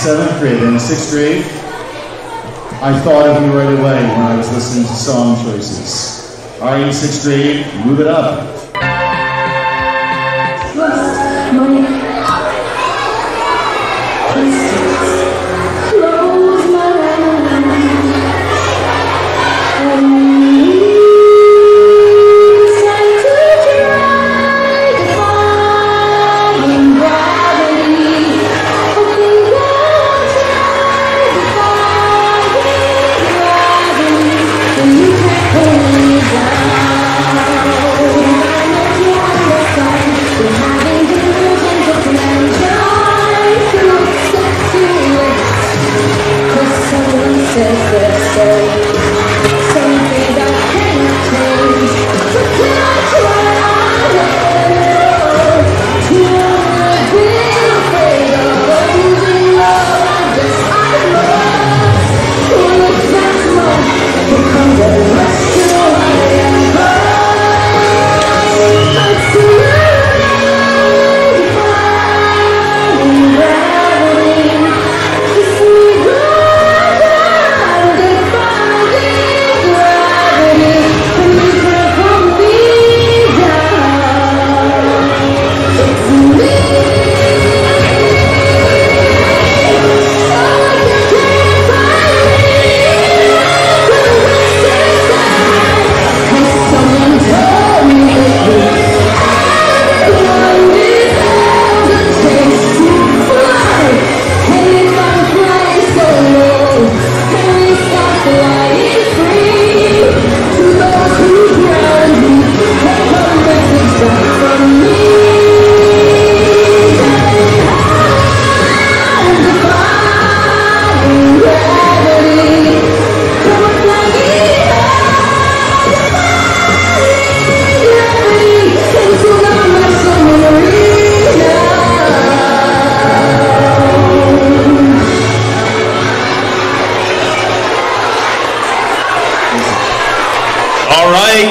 7th grade. In 6th grade, I thought of you right away when I was listening to song choices. All right, in 6th grade, Move It Up.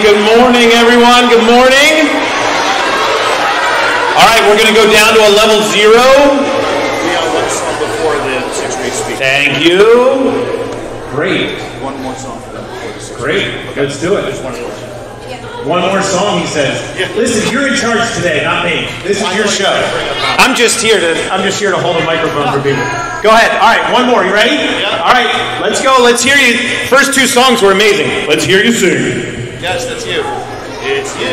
Good morning, everyone. Good morning. All right, we're going to go down to a level 0. We have one song before the 6th grade speech. Thank you. Great. One more song for them before the 6th Great. grade. Let's do it. Just one more. One more song, he says. Yeah. Listen, you're in charge today, not me. This is your show. I'm just here to hold a microphone for people. Go ahead. All right, one more. You ready? Yeah. All right, let's go. Let's hear you. First 2 songs were amazing. Let's hear you sing. Yes, that's you. It's you.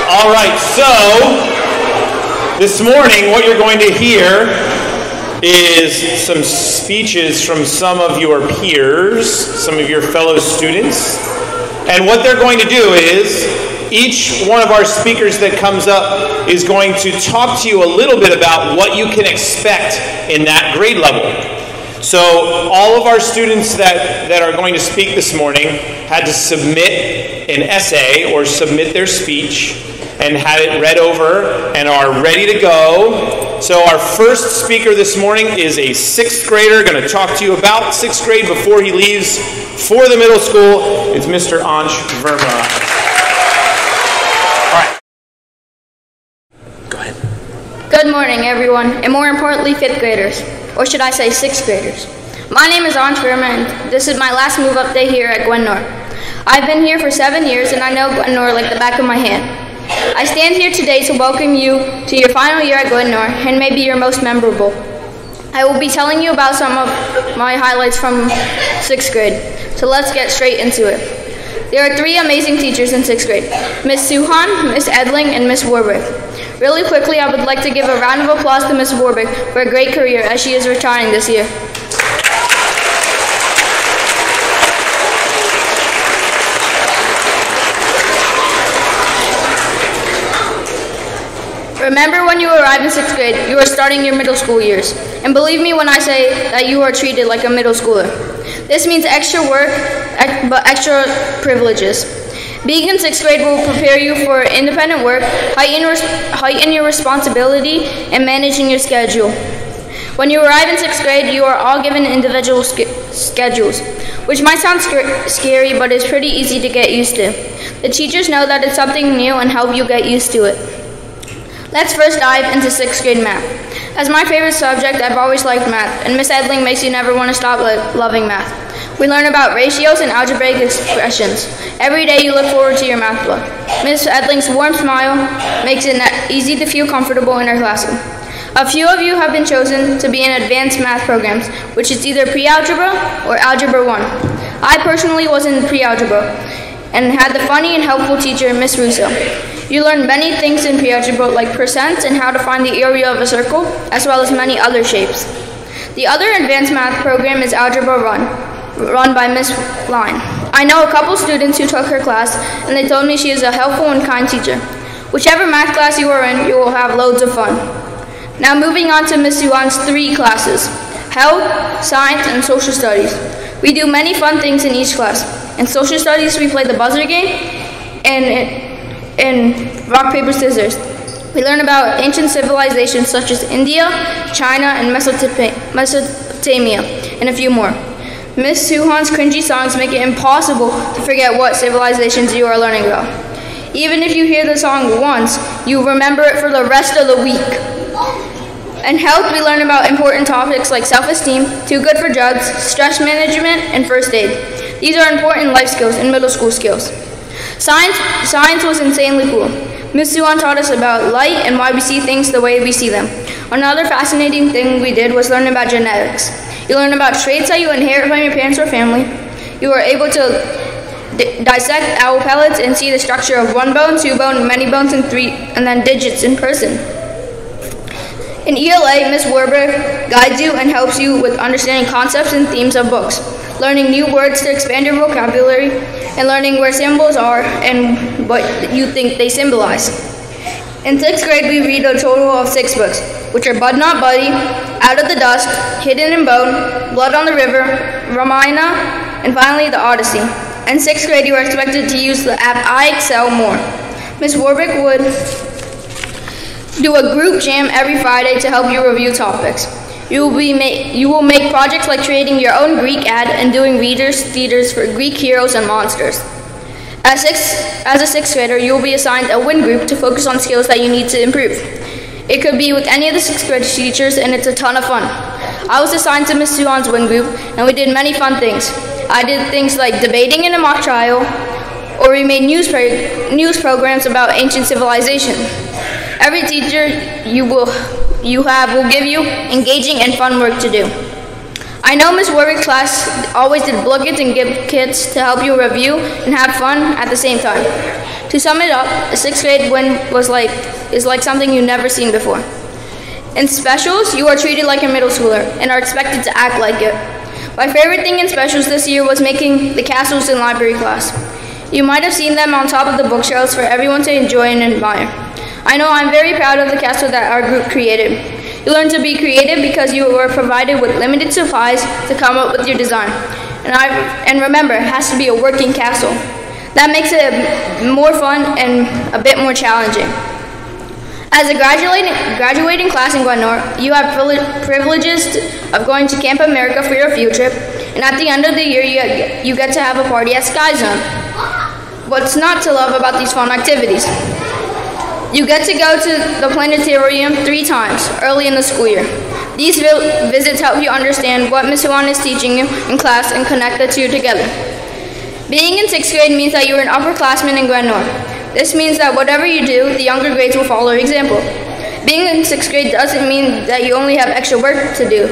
All right, so this morning what you're going to hear is some speeches from some of your peers, some of your fellow students. And what they're going to do is each one of our speakers that comes up is going to talk to you a little bit about what you can expect in that grade level. So all of our students that are going to speak this morning had to submit an essay or submit their speech and had it read over and are ready to go. So our first speaker this morning is a 6th grader, going to talk to you about 6th grade before he leaves for the middle school. It's Mr. Ansh Verma. All right. Go ahead. Good morning, everyone, and more importantly, 5th graders, or should I say 6th graders. My name is Ansh Verma, and this is my last Move Up day here at Gwyn-Nor. I've been here for 7 years, and I know Gwyn-Nor like the back of my hand. I stand here today to welcome you to your final year at Gwyn-Nor, and maybe your most memorable. I will be telling you about some of my highlights from 6th grade, so let's get straight into it. There are 3 amazing teachers in 6th grade, Miss Suhan, Miss Edling, and Miss Warwick. Really quickly, I would like to give a round of applause to Miss Warwick for a great career as she is retiring this year. Remember, when you arrive in 6th grade, you are starting your middle school years. And believe me when I say that you are treated like a middle schooler. This means extra work, but extra privileges. Being in 6th grade will prepare you for independent work, heighten your responsibility, and managing your schedule. When you arrive in 6th grade, you are all given individual schedules, which might sound scary, but is pretty easy to get used to. The teachers know that it's something new and help you get used to it. Let's first dive into 6th grade math. As my favorite subject, I've always liked math, and Miss Edling makes you never want to stop loving math. We learn about ratios and algebraic expressions. Every day you look forward to your math book. Miss Edling's warm smile makes it easy to feel comfortable in her classroom. A few of you have been chosen to be in advanced math programs, which is either pre-algebra or algebra 1. I personally was in pre-algebra and had the funny and helpful teacher, Miss Russo. You learn many things in pre-algebra like percents and how to find the area of a circle, as well as many other shapes. The other advanced math program is Algebra 1, run by Miss Line. I know a couple students who took her class, and they told me she is a helpful and kind teacher. Whichever math class you are in, you will have loads of fun. Now moving on to Miss Yuan's 3 classes, Health, Science, and Social Studies. We do many fun things in each class. In Social Studies, we play the buzzer game, and rock, paper, scissors. We learn about ancient civilizations such as India, China, and Mesopotamia, and a few more. Miss Suhan's cringy songs make it impossible to forget what civilizations you are learning about. Even if you hear the song once, you remember it for the rest of the week. In health, we learn about important topics like self-esteem, too good for drugs, stress management, and first aid. These are important life skills and middle school skills. Science was insanely cool. Miss Suhan taught us about light and why we see things the way we see them. Another fascinating thing we did was learn about genetics. You learn about traits that you inherit from your parents or family. You are able to dissect owl pellets and see the structure of 1 bone, 2 bone, many bones, and 3, and then digits in person. In ELA, Miss Werber guides you and helps you with understanding concepts and themes of books, learning new words to expand your vocabulary, and learning where symbols are and what you think they symbolize. In 6th grade, we read a total of 6 books, which are Bud Not Buddy, Out of the Dusk, Hidden in Bone, Blood on the River, Ramayana, and finally the Odyssey. In 6th grade, you are expected to use the app iExcel more. Miss Warwick would do a group jam every Friday to help you review topics. You will make projects like creating your own Greek ad and doing readers' theaters for Greek heroes and monsters. As a 6th grader, you will be assigned a WIN group to focus on skills that you need to improve. It could be with any of the 6th grade teachers, and it's a ton of fun. I was assigned to Miss Suhan's WIN group, and we did many fun things. I did things like debating in a mock trial, or we made news programs about ancient civilization. Every teacher you have will give you engaging and fun work to do. I know Miss Warwick's class always did blookets and give kits to help you review and have fun at the same time. To sum it up, a 6th grade win is like something you've never seen before. In specials, you are treated like a middle schooler and are expected to act like it. My favorite thing in specials this year was making the castles in library class. You might have seen them on top of the bookshelves for everyone to enjoy and admire. I know I'm very proud of the castle that our group created. You learn to be creative because you were provided with limited supplies to come up with your design. And remember, it has to be a working castle. That makes it more fun and a bit more challenging. As a graduating class in Gwyn-Nor, you have privileges of going to Camp America for your field trip, and at the end of the year, you get to have a party at Sky Zone. What's not to love about these fun activities? You get to go to the planetarium 3 times early in the school year. These visits help you understand what Ms. Huan is teaching you in class and connect the two together. Being in 6th grade means that you are an upperclassman in Gwyn-Nor. This means that whatever you do, the younger grades will follow your example. Being in 6th grade doesn't mean that you only have extra work to do.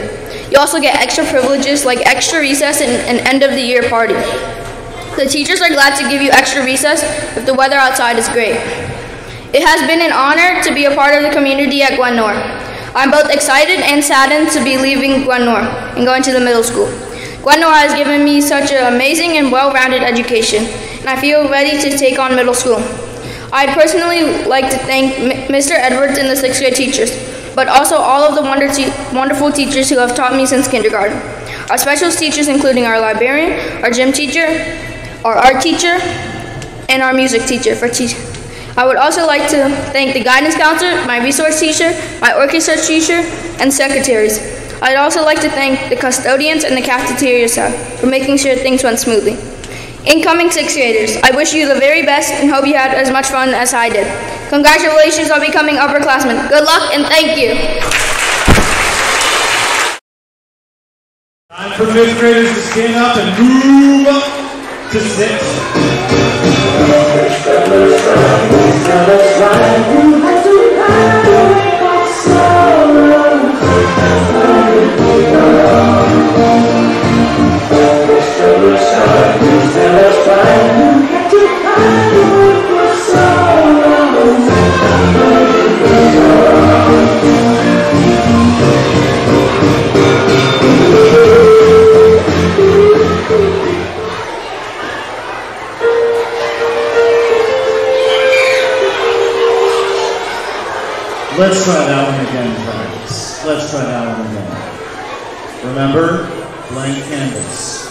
You also get extra privileges like extra recess and an end of the year party. The teachers are glad to give you extra recess if the weather outside is great. It has been an honor to be a part of the community at Gwyn-Nor. I'm both excited and saddened to be leaving Gwyn-Nor and going to the middle school. Gwyn-Nor has given me such an amazing and well-rounded education, and I feel ready to take on middle school. I'd personally like to thank Mr. Edwards and the 6th grade teachers, but also all of the wonderful teachers who have taught me since kindergarten. Our special teachers including our librarian, our gym teacher, our art teacher, and our music teacher for teaching. I would also like to thank the guidance counselor, my resource teacher, my orchestra teacher, and secretaries. I'd also like to thank the custodians and the cafeteria staff for making sure things went smoothly. Incoming 6th graders, I wish you the very best and hope you had as much fun as I did. Congratulations on becoming upperclassmen. Good luck and thank you. Time for 5th graders to stand up and move up to 6th. Let's try that one again, friends. Let's try that one again. Remember, blank canvas.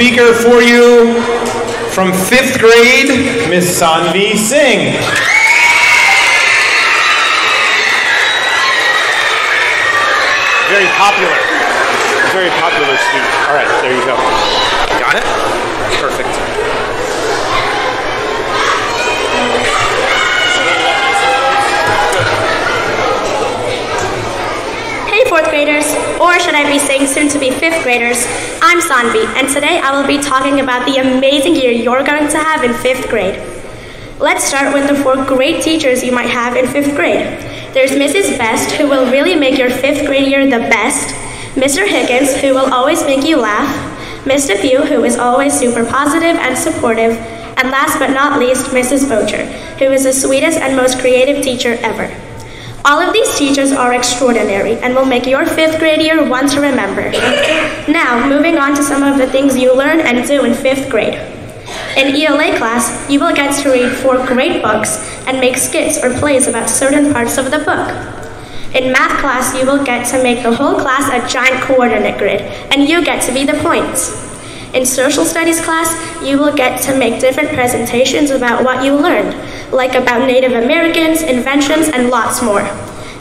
speaker for you from 5th grade, Miss Sanvi Singh. Very popular speech. All right, there you go. Got it? Perfect. Hey 4th graders, or should I be saying soon to be 5th graders, I'm Sanvi, and today I will be talking about the amazing year you're going to have in 5th grade. Let's start with the 4 great teachers you might have in 5th grade. There's Mrs. Best, who will really make your 5th grade year the best, Mr. Higgins, who will always make you laugh, Mr. Pugh, who is always super positive and supportive, and last but not least, Mrs. Bocher, who is the sweetest and most creative teacher ever. All of these teachers are extraordinary and will make your 5th grade year one to remember. Now, moving on to some of the things you learn and do in 5th grade. In ELA class, you will get to read 4 great books and make skits or plays about certain parts of the book. In math class, you will get to make the whole class a giant coordinate grid, and you get to be the points. In social studies class, you will get to make different presentations about what you learned, like about Native Americans, inventions, and lots more.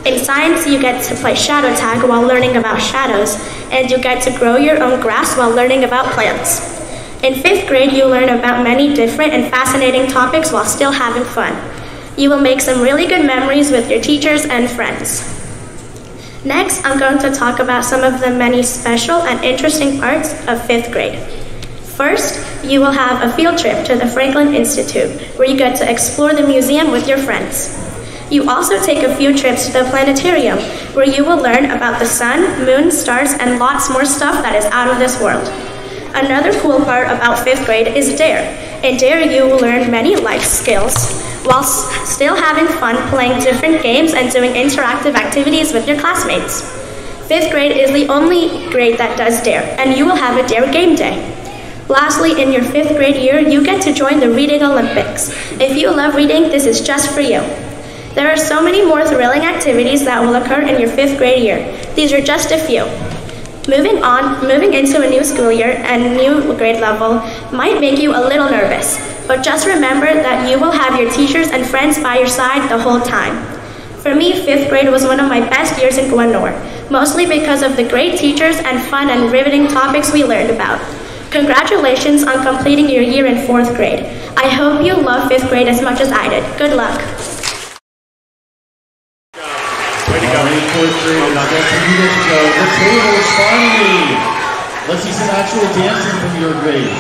In science, you get to play shadow tag while learning about shadows, and you get to grow your own grass while learning about plants. In 5th grade, you learn about many different and fascinating topics while still having fun. You will make some really good memories with your teachers and friends. Next, I'm going to talk about some of the many special and interesting parts of 5th grade. First, you will have a field trip to the Franklin Institute, where you get to explore the museum with your friends. You also take a few trips to the planetarium, where you will learn about the sun, moon, stars, and lots more stuff that is out of this world. Another cool part about 5th grade is DARE. In DARE, you will learn many life skills, while still having fun playing different games and doing interactive activities with your classmates. 5th grade is the only grade that does DARE, and you will have a DARE game day. Lastly, in your 5th grade year, you get to join the Reading Olympics. If you love reading, this is just for you. There are so many more thrilling activities that will occur in your 5th grade year. These are just a few. Moving into a new school year and new grade level might make you a little nervous, but just remember that you will have your teachers and friends by your side the whole time. For me, 5th grade was one of my best years in Gwyn-Nor, mostly because of the great teachers and fun and riveting topics we learned about. Congratulations on completing your year in 4th grade. I hope you love 5th grade as much as I did. Good luck. Way to go. All right, 4th grade, now that's where you get to go. The tables, finally. Let's see some actual dancing from your grade.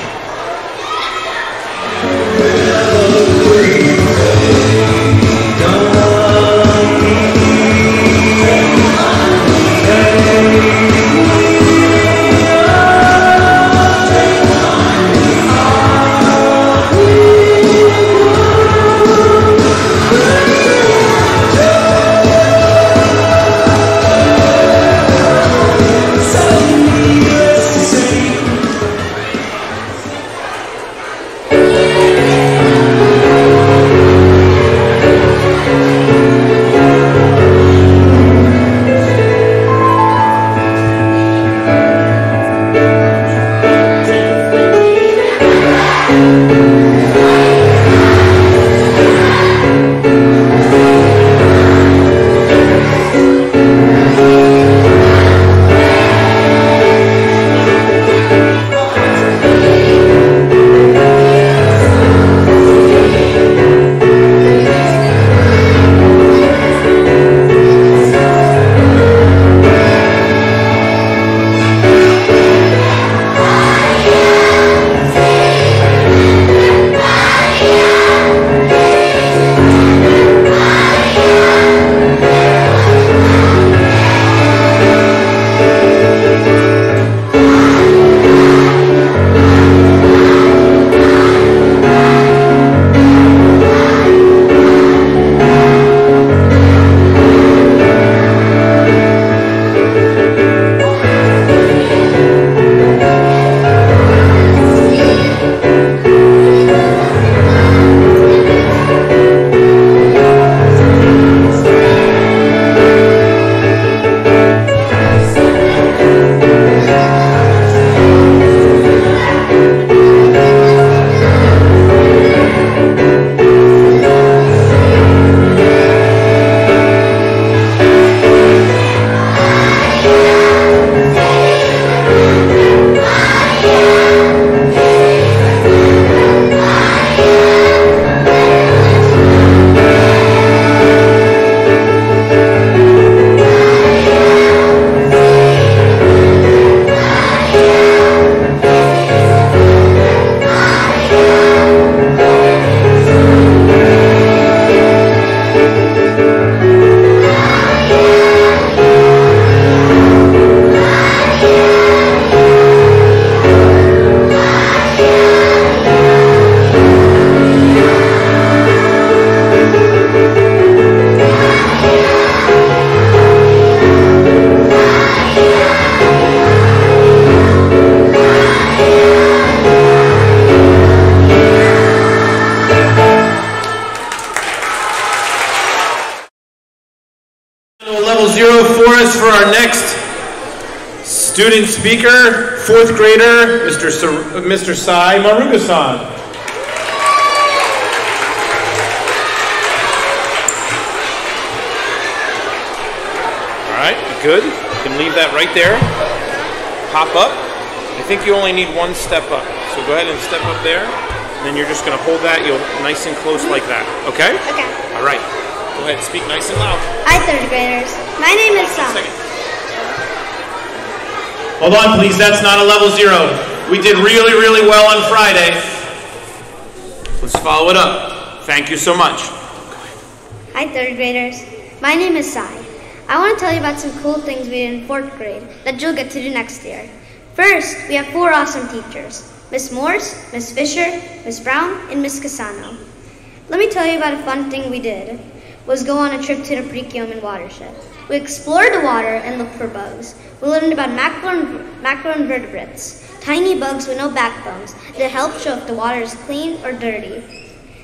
0 for us for our next student speaker, 4th grader, Mr. Sai Maruga-san. All right, good. You can leave that right there. Hop up. I think you only need one step up. So go ahead and step up there. And then you're just going to hold that. You'll nice and close like that. Okay? Okay. All right. Go ahead. Speak nice and loud. Hi, 3rd graders. My name is Sam. Hold on, please. That's not a level 0. We did really, really well on Friday. Let's follow it up. Thank you so much. Hi, 3rd graders. My name is Sai. I want to tell you about some cool things we did in 4th grade that you'll get to do next year. First, we have 4 awesome teachers. Miss Morse, Miss Fisher, Miss Brown, and Miss Casano. Let me tell you about a fun thing we did, was go on a trip to the Pre-Kyomin watershed. We explored the water and looked for bugs. We learned about macroinvertebrates, tiny bugs with no backbones that help show if the water is clean or dirty.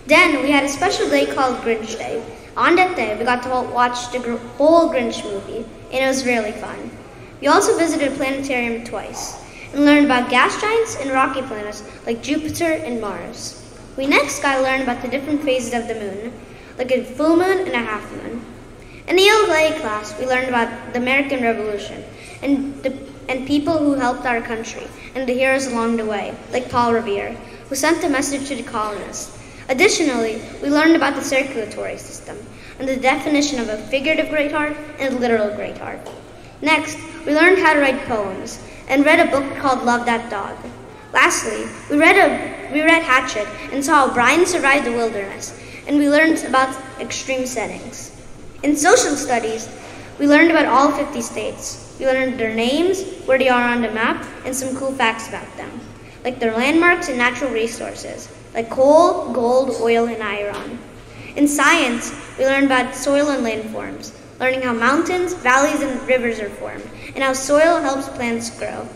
Then we had a special day called Grinch Day. On that day, we got to watch the whole Grinch movie, and it was really fun. We also visited a planetarium twice and learned about gas giants and rocky planets like Jupiter and Mars. We next got to learn about the different phases of the moon, like a full moon and a half moon. In the ELA class, we learned about the American Revolution and people who helped our country and the heroes along the way, like Paul Revere, who sent a message to the colonists. Additionally, we learned about the circulatory system and the definition of a figurative great heart and a literal great heart. Next, we learned how to write poems and read a book called Love That Dog. Lastly, we read Hatchet and saw how Brian survived the wilderness, and we learned about extreme settings. In social studies, we learned about all 50 states. We learned their names, where they are on the map, and some cool facts about them, like their landmarks and natural resources, like coal, gold, oil, and iron. In science, we learned about soil and landforms, learning how mountains, valleys, and rivers are formed, and how soil helps plants grow.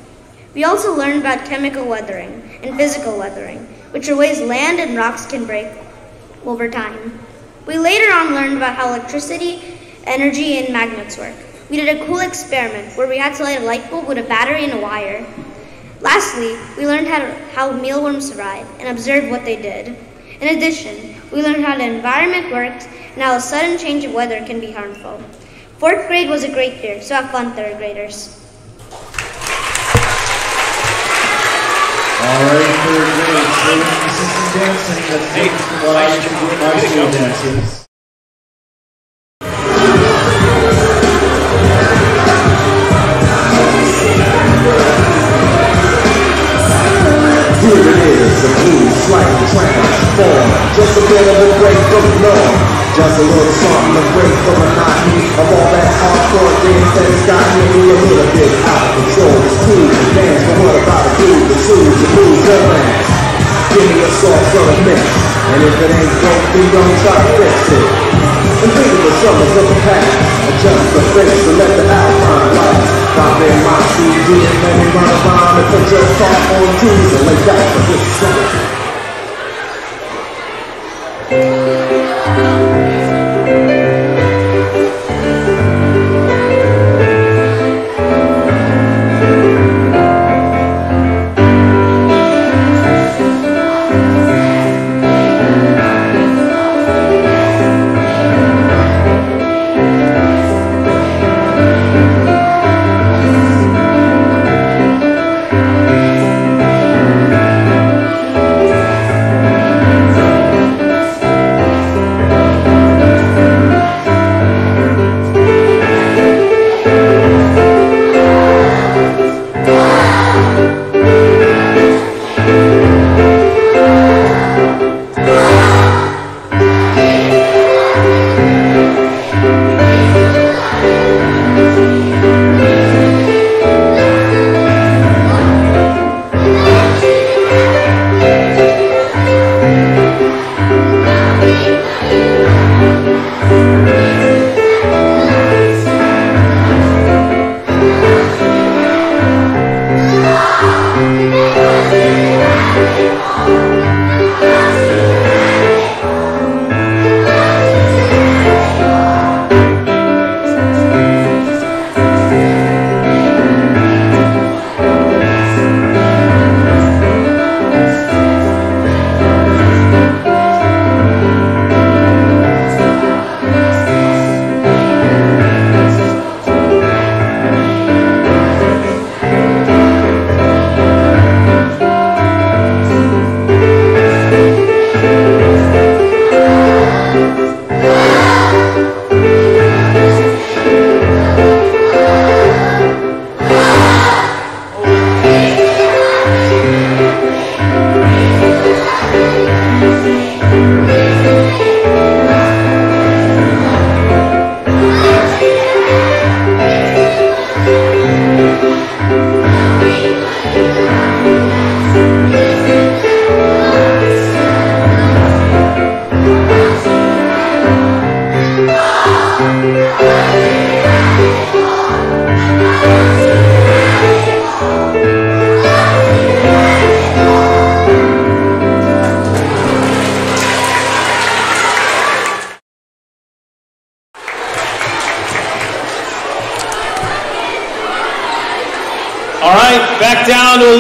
We also learned about chemical weathering and physical weathering, which are ways land and rocks can break over time. We later on learned about how electricity, energy, and magnets work. We did a cool experiment where we had to light a light bulb with a battery and a wire. Lastly, we learned how mealworms survive and observed what they did. In addition, we learned how the environment works and how a sudden change of weather can be harmful. 4th grade was a great year, so have fun, 3rd graders. All right, 3rd grade, singing consistent dancing. That's different from what I used to do in my school dances. Here it is, a blues slight transform. Just a bit of a break from the norm. Just a little something to break the monotony of all that hardcore dance that has got me a little bit out of control. It's cool to dance, but what about a dude that soothes the blues romance? Give me a sauce for a mix, and if it ain't broke, then don't try to fix it. And think of the summers of the past, adjust the face and let the outline last. Pop in my CD and let me run around and put your car on twos and lay back for this summer.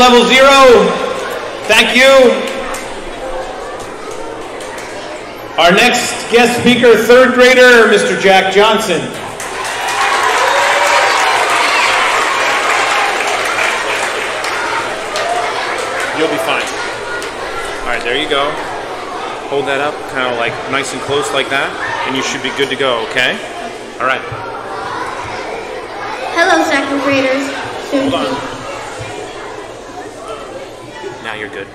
level 0. Thank you. Our next guest speaker, 3rd grader, Mr. Jack Johnson. You'll be fine. All right, there you go. Hold that up, kind of like nice and close like that, and you should be good to go, okay? All right. Hello, 2nd graders. Hold on. Now you're good.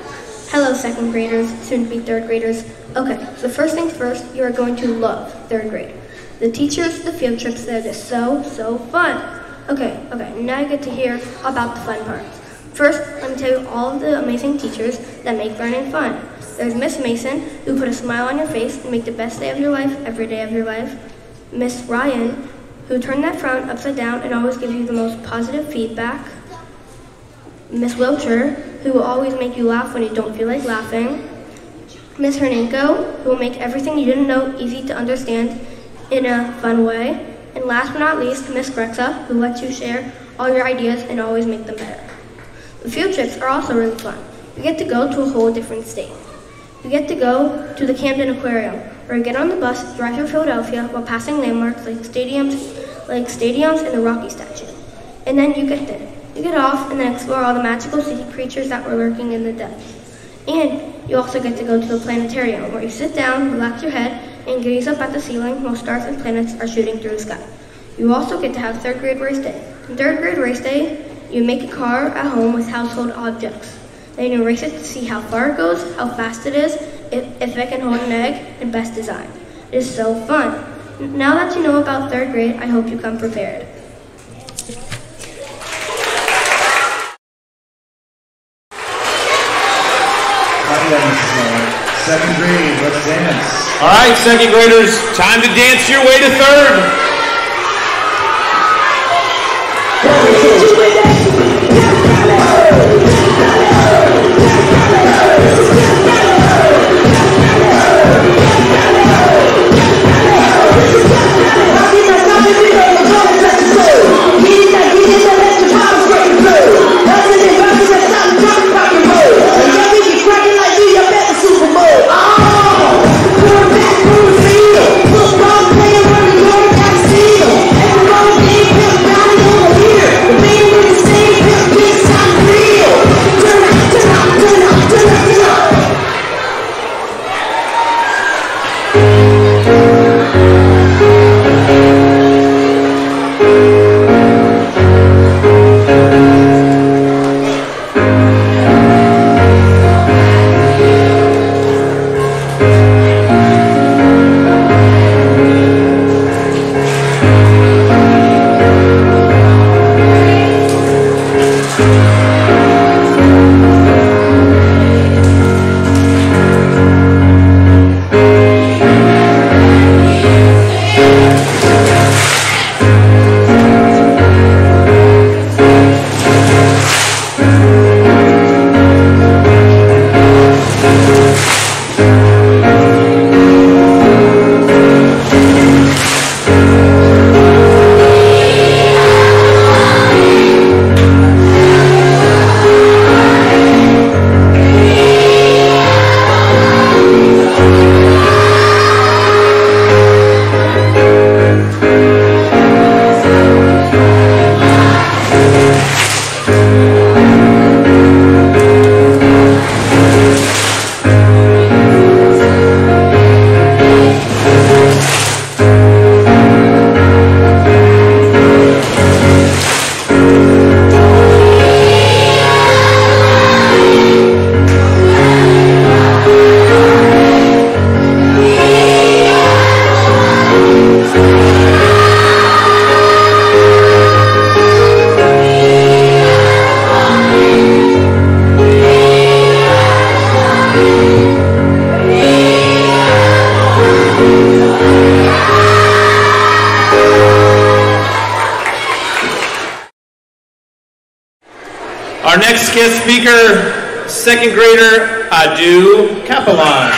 Hello, 2nd graders, soon to be 3rd graders. Okay, so first things first, you are going to love 3rd grade. The teachers, the field trips, they're just so fun. Okay, now you get to hear about the fun parts. First, let me tell you all of the amazing teachers that make learning fun. There's Miss Mason, who put a smile on your face and make the best day of your life every day of your life. Miss Ryan, who turned that frown upside down and always gives you the most positive feedback. Miss Wiltshire, who will always make you laugh when you don't feel like laughing. Miss Hernanko, who will make everything you didn't know easy to understand in a fun way. And last but not least, Miss Grexa, who lets you share all your ideas and always make them better. The field trips are also really fun. You get to go to a whole different state. You get to go to the Camden Aquarium, or get on the bus, drive through Philadelphia while passing landmarks like stadiums and the Rocky statue. And then you get there. You get off and then explore all the magical sea creatures that were lurking in the depths. And you also get to go to the planetarium, where you sit down, relax your head, and gaze up at the ceiling while stars and planets are shooting through the sky. You also get to have 3rd grade race day. On 3rd grade race day, you make a car at home with household objects. Then you race it to see how far it goes, how fast it is, if it can hold an egg, and best design. It is so fun. Now that you know about 3rd grade, I hope you come prepared. Second grade, let's dance. All right, 2nd graders, time to dance your way to 3rd. Our next guest speaker, 2nd grader Adu Kaplan.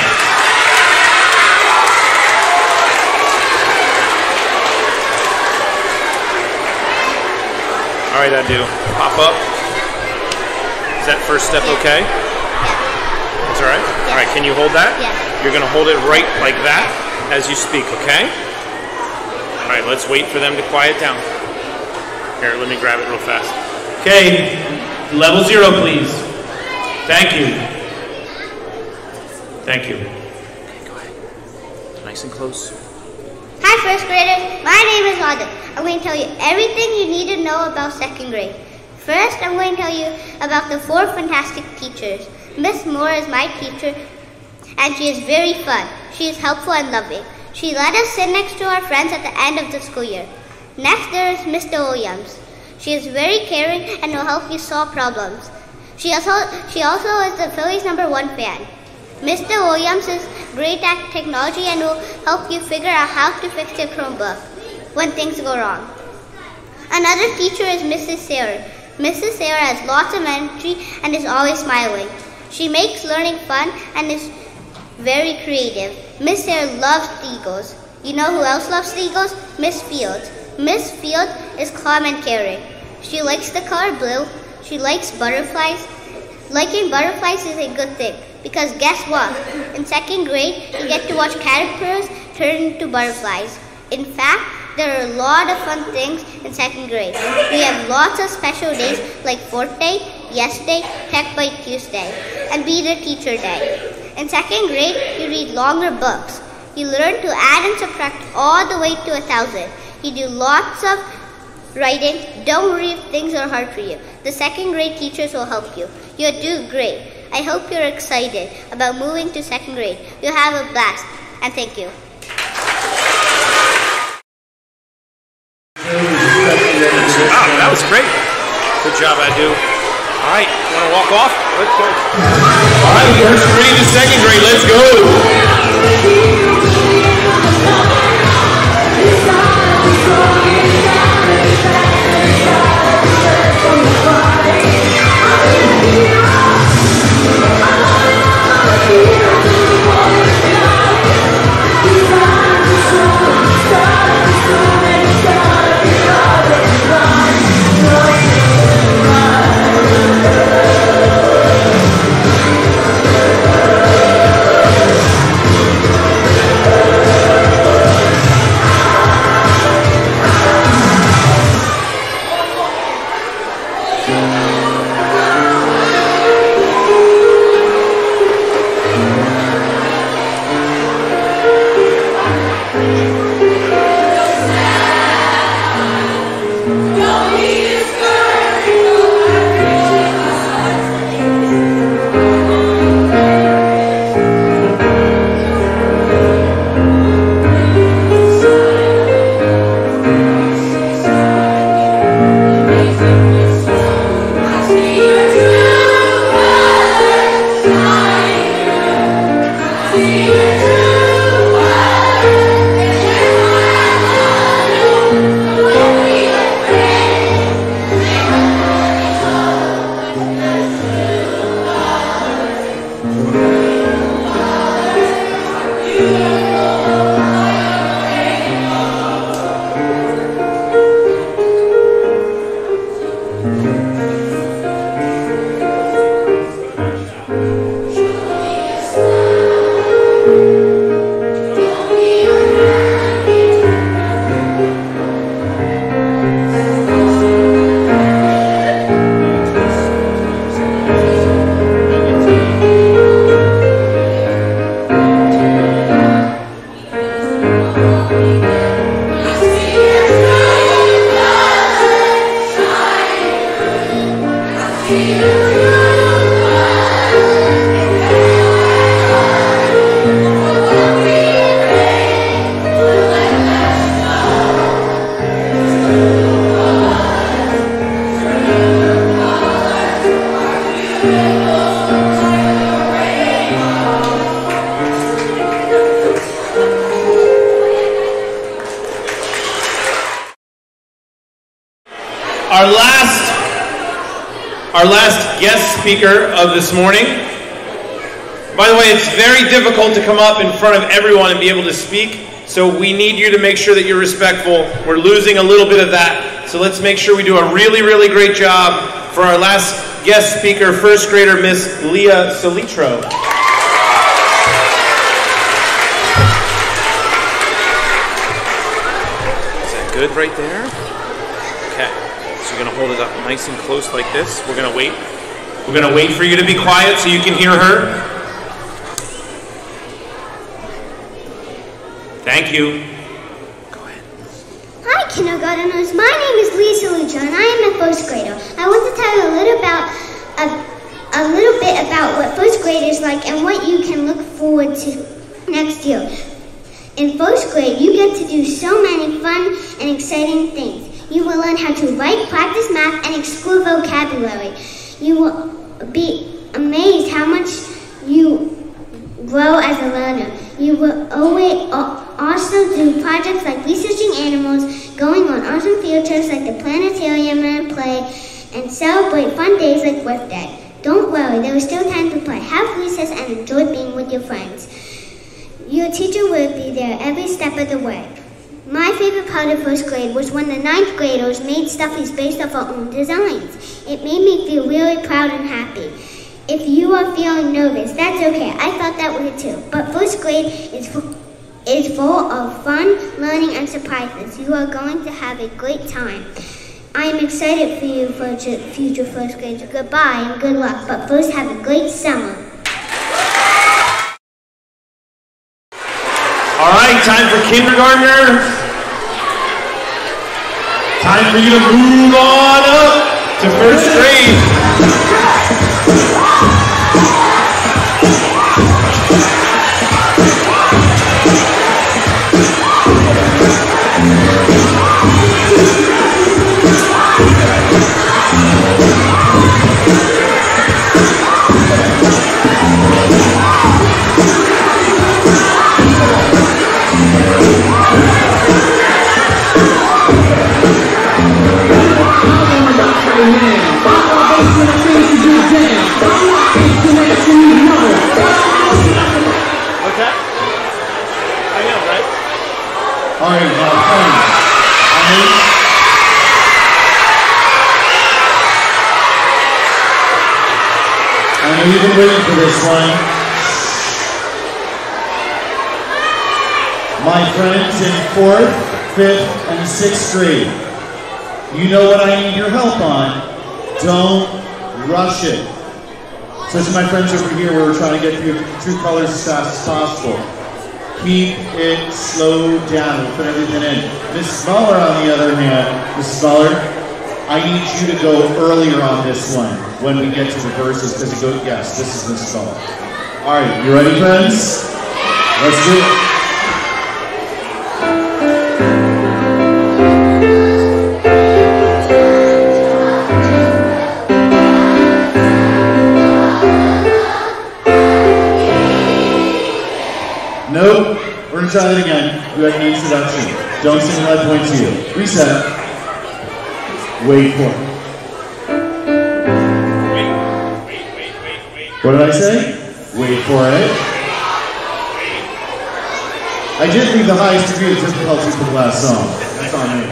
All right, Adu, pop up. Is that first step okay? That's all right? All right, can you hold that? Yes. You're going to hold it right like that as you speak, okay? All right, let's wait for them to quiet down. Here, let me grab it real fast. Okay, level 0, please. Thank you. Thank you. Okay, go ahead. Nice and close. Hi, first graders. My name is Audit. I'm going to tell you everything you need to know about second grade. First, I'm going to tell you about the 4 fantastic teachers. Miss Moore is my teacher, and she is very fun. She is helpful and loving. She let us sit next to our friends at the end of the school year. Next, there is Mr. Williams. She is very caring and will help you solve problems. She also is the Phillies #1 fan. Mr. Williams is great at technology and will help you figure out how to fix your Chromebook when things go wrong. Another teacher is Mrs. Sarah. Mrs. Sarah has lots of energy and is always smiling. She makes learning fun and is very creative. Miss Sarah loves the Eagles. You know who else loves the Eagles? Miss Fields. Miss Fields is calm and caring. She likes the color blue. She likes butterflies. Liking butterflies is a good thing because guess what? In second grade, you get to watch caterpillars turn into butterflies. In fact, there are a lot of fun things in second grade. We have lots of special days like Fourth Day, Yes Day, Tech Bite Tuesday, and Be the Teacher Day. In second grade, you read longer books. You learn to add and subtract all the way to 1,000. You do lots of writing. Don't worry if things are hard for you. The second grade teachers will help you. You'll do great. I hope you're excited about moving to second grade. You'll have a blast. And thank you. That was great. Good job, Adu. All right, you want to walk off? Let's go. All right, first grade to second grade, let's go. Our last guest speaker of this morning. By the way, it's very difficult to come up in front of everyone and be able to speak, so we need you to make sure that you're respectful. We're losing a little bit of that, so let's make sure we do a really, really great job for our last guest speaker, first grader Miss Leah Solitro. Is that good right there? Okay. So you're going to hold it up nice and close like this. We're going to wait. We're going to wait for you to be quiet so you can hear her. Thank you. Go ahead. Hi, kindergarteners. My name is Lisa Lucha, and I am a first grader. I want to tell you a little bit about what first grade is like and what you can look forward to next year. In first grade, you get to do so many fun and exciting things. You will learn how to write, practice math, and explore vocabulary. You will be amazed how much you grow as a learner. You will also do projects like researching animals, going on awesome field trips like the planetarium and play, and celebrate fun days like Earth Day. Don't worry, there is still time to play. Have recess and enjoy being with your friends. Your teacher will be there every step of the way. My favorite part of first grade was when the 9th graders made stuffies based off our own designs. It made me feel really proud and happy. If you are feeling nervous, that's okay. I felt that way too. But first grade is full of fun, learning, and surprises. You are going to have a great time. I am excited for you, future first graders. Goodbye and good luck. But first, have a great summer. All right, time for kindergartner. Time for you to move on up to first grade. You've been waiting for this one. My friends in 4th, 5th, and 6th grade, you know what I need your help on. Don't rush it. Especially my friends over here where we're trying to get through true colors as fast as possible. Keep it slowed down. We'll put everything in. Miss Smaller, on the other hand, Miss Smaller, I need you to go earlier on this one when we get to the verses because it goes, yes, this is Miss Smaller. All right, you ready, friends? Let's do it. Nope, we're gonna try that again. Do like an introduction. Don't sing until I point to you. Reset. Wait for it. What did I say? Wait for it. I did leave the highest degree of difficulty for the last song. That's on me.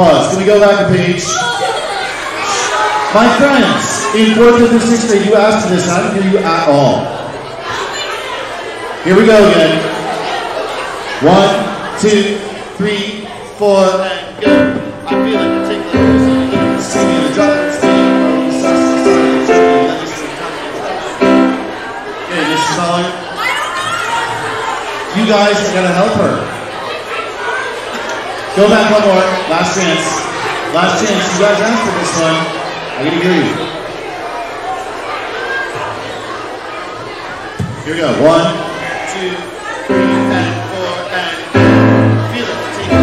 Pause. Can we go back a page? My friends, in 4th and 6th grade, you asked for this, and I didn't hear you at all. Here we go again. 1, 2, 3, 4, and go. I feel like you take the hose and you look at the city and the drop and stay. Okay, Mrs. Muller. You guys are gonna help her. Go back one more. Last chance. Last chance. You guys asked for this one. I can hear you. Here we go. 1, 2, 3, and 4, and feel it. Take it.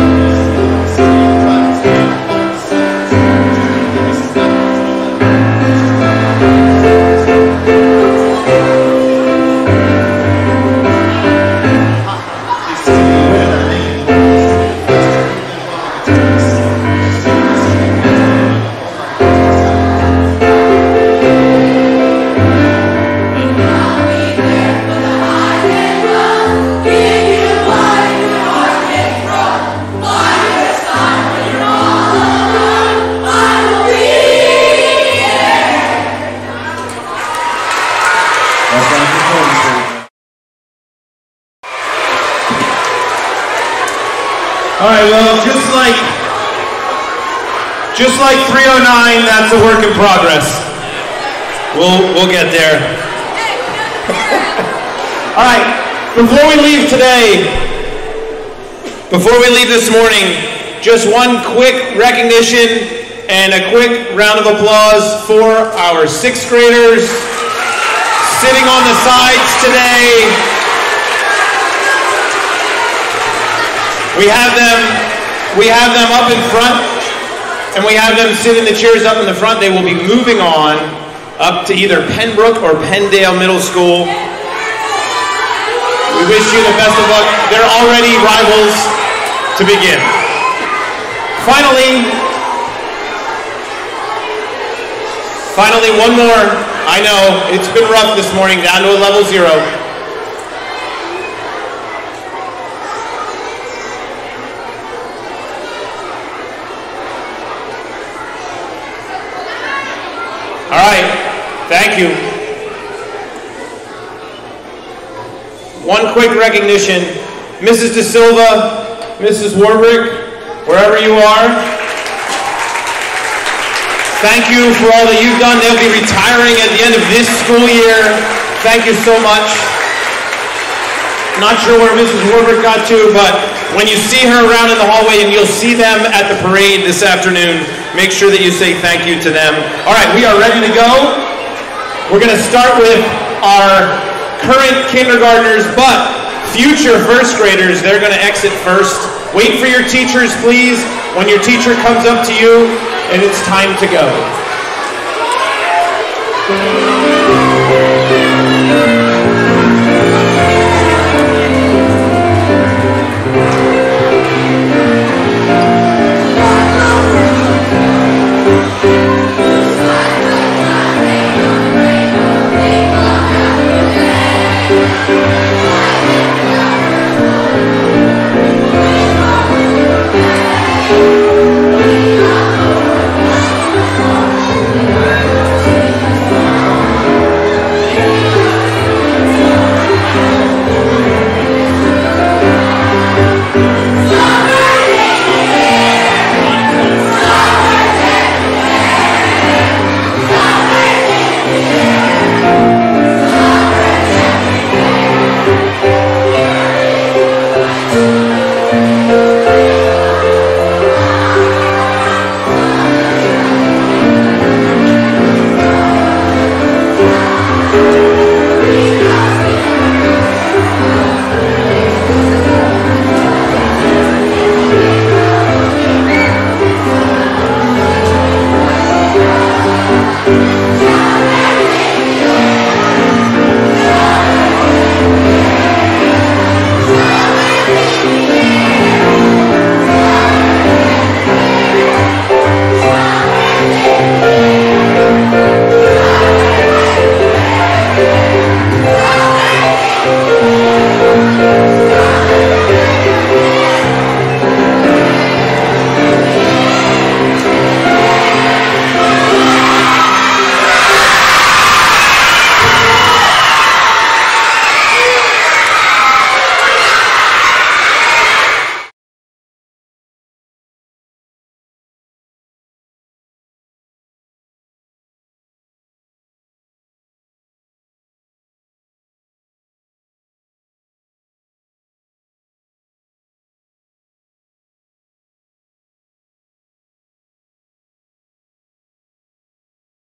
All right, well, just like 309, that's a work in progress. We'll get there. All right, before we leave this morning, just one quick recognition and a quick round of applause for our 6th graders sitting on the sides today. We have them up in front, and we have them sit in the chairs up in the front. They will be moving on up to either Pembroke or Pendale Middle School. We wish you the best of luck. They're already rivals to begin. Finally, one more. I know, it's been rough this morning, down to a level 0. All right, thank you. One quick recognition. Mrs. De Silva, Mrs. Warbrick, wherever you are, thank you for all that you've done. They'll be retiring at the end of this school year. Thank you so much. Not sure where Mrs. Warbrick got to, but when you see her around in the hallway and you'll see them at the parade this afternoon, make sure that you say thank you to them. All right, we are ready to go. We're going to start with our current kindergartners, but future 1st graders, they're going to exit first. Wait for your teachers, please, when your teacher comes up to you and it's time to go.